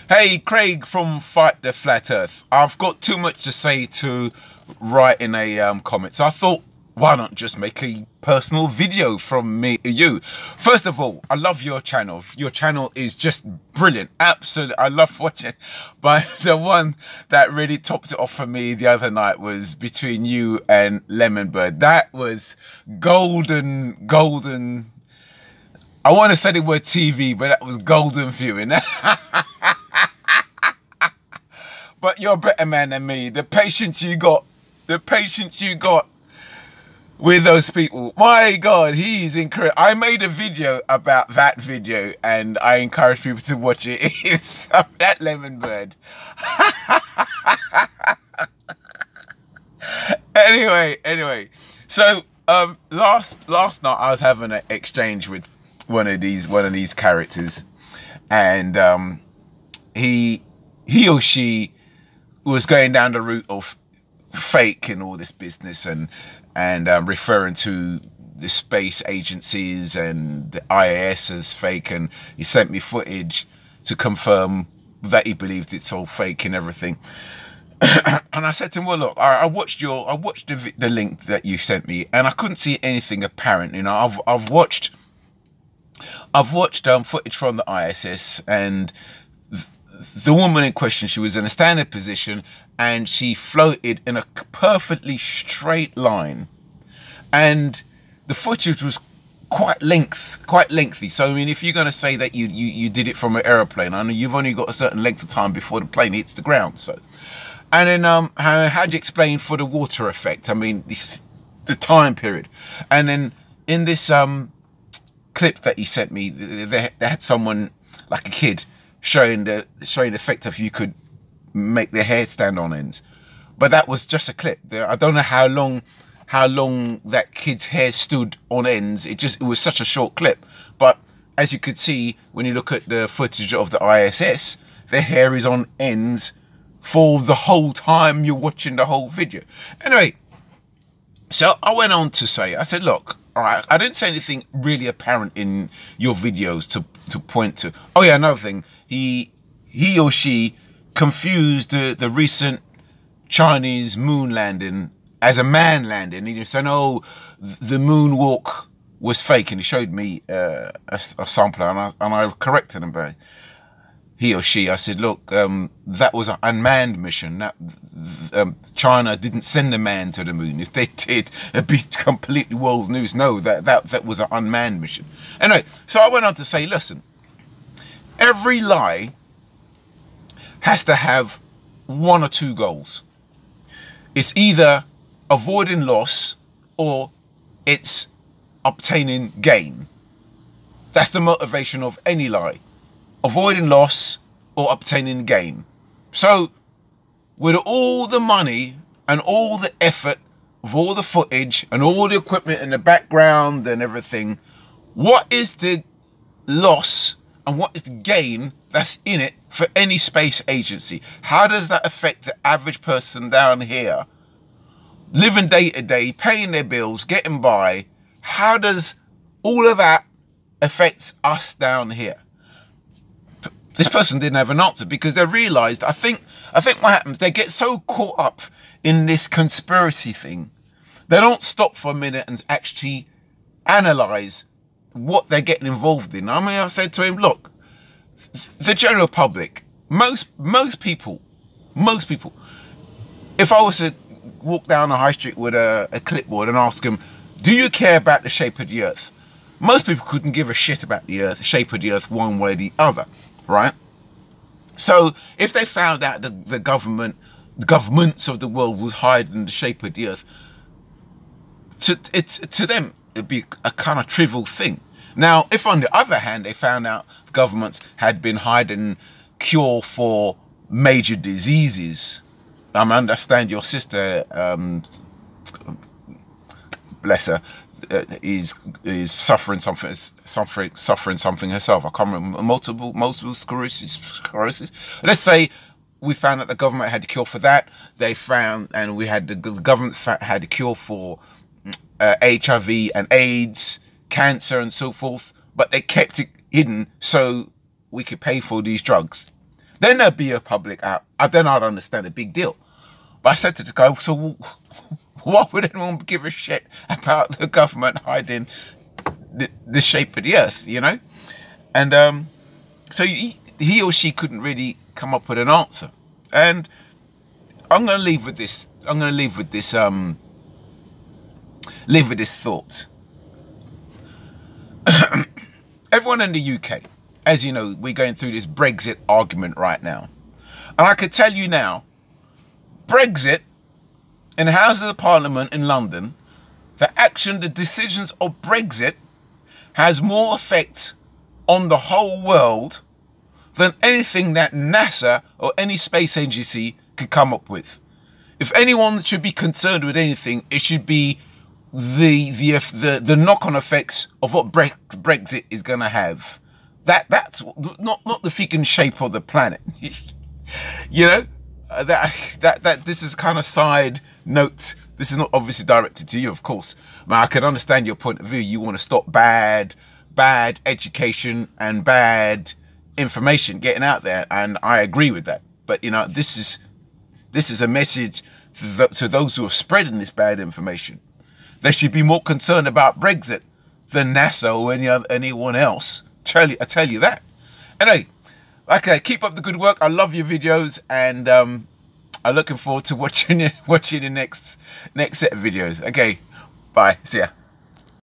Hey, Craig from Fight the Flat Earth. I've got too much to say to write in a comment, so I thought, why not just make a personal video from me to you? First of all, I love your channel. Your channel is just brilliant. Absolutely, I love watching. But the one that really topped it off for me the other night was between you and Lemon Bird. That was golden. I want to say the word TV, but that was golden viewing. But you're a better man than me. The patience you got with those people. My God, he's incredible. I made a video about that video and I encourage people to watch it. It's that Lemon Bird. Anyway. So last night I was having an exchange with one of these characters, and he or she was going down the route of fake and all this business, and referring to the space agencies and the IAS as fake, and he sent me footage to confirm that he believed it's all fake and everything. And I said to him, well, look, I watched the link that you sent me, and I couldn't see anything apparent. You know, I've watched footage from the ISS, and the woman in question, she was in a standing position and she floated in a perfectly straight line, and the footage was quite lengthy. So I mean, if you're going to say that you did it from an aeroplane, I know you've only got a certain length of time before the plane hits the ground. So, and then how do you explain for the water effect? I mean, the time period. And then in this clip that he sent me, they had someone, like a kid, showing the effect of you could make their hair stand on ends, but that was just a clip. I don't know how long that kid's hair stood on ends. It was such a short clip, but as you could see when you look at the footage of the ISS, their hair is on ends for the whole time you're watching the whole video. Anyway, so I went on to say, I said, look, all right, I didn't say anything really apparent in your videos to point to. Oh yeah, another thing, he or she confused the recent Chinese moon landing as a man landing. He said, "Oh, the moonwalk was fake," and he showed me a sampler, and I corrected him by he or she. I said, "Look, that was an unmanned mission. That China didn't send a man to the moon. If they did, it'd be completely world news. No, that was an unmanned mission." Anyway, so I went on to say, listen, every lie has to have one or two goals. It's either avoiding loss or it's obtaining gain. That's the motivation of any lie. Avoiding loss or obtaining gain. So with all the money and all the effort of all the footage and all the equipment in the background and everything, what is the loss and what is the gain that's in it for any space agency? How does that affect the average person down here, living day to day, paying their bills, getting by? How does all of that affect us down here? This person didn't have an answer, because they realized, I think what happens, they get so caught up in this conspiracy thing, they don't stop for a minute and actually analyze what they're getting involved in. I mean, I said to him, look, the general public, most people, if I was to walk down the high street with a clipboard and ask them, do you care about the shape of the earth? Most people couldn't give a shit about the earth, the shape of the earth, one way or the other, right? So if they found out that the governments of the world was hiding the shape of the earth, to them it'd be a kind of trivial thing. Now, if on the other hand they found out governments had been hiding cure for major diseases, I understand your sister, bless her, is suffering something herself. I can't remember, multiple sclerosis. Let's say we found that the government had a cure for that. They found, and we had the government had a cure for HIV and AIDS, cancer and so forth, but they kept it hidden so we could pay for these drugs. Then there'd be a public out. Then I'd understand a big deal. But I said to this guy, so why would anyone give a shit about the government hiding the shape of the earth, you know? And so he or she couldn't really come up with an answer. And I'm going to leave with this. I'm going to leave with this thought. Everyone in the UK, as you know, we're going through this Brexit argument right now. And I could tell you now, Brexit in the Houses of Parliament in London, the decisions of Brexit has more effect on the whole world than anything that NASA or any space agency could come up with. If anyone should be concerned with anything, it should be the knock-on effects of what Brexit is going to have. That's not the freaking shape of the planet. You know, that this is kind of side note. This is not obviously directed to you, of course. But I can understand your point of view. You want to stop bad education and bad information getting out there, and I agree with that. But you know, this is a message to those who are spreading this bad information. They should be more concerned about Brexit than NASA or anyone else. I tell you that. Anyway, okay, keep up the good work. I love your videos, and I'm looking forward to watching the next set of videos. Okay, bye. See ya.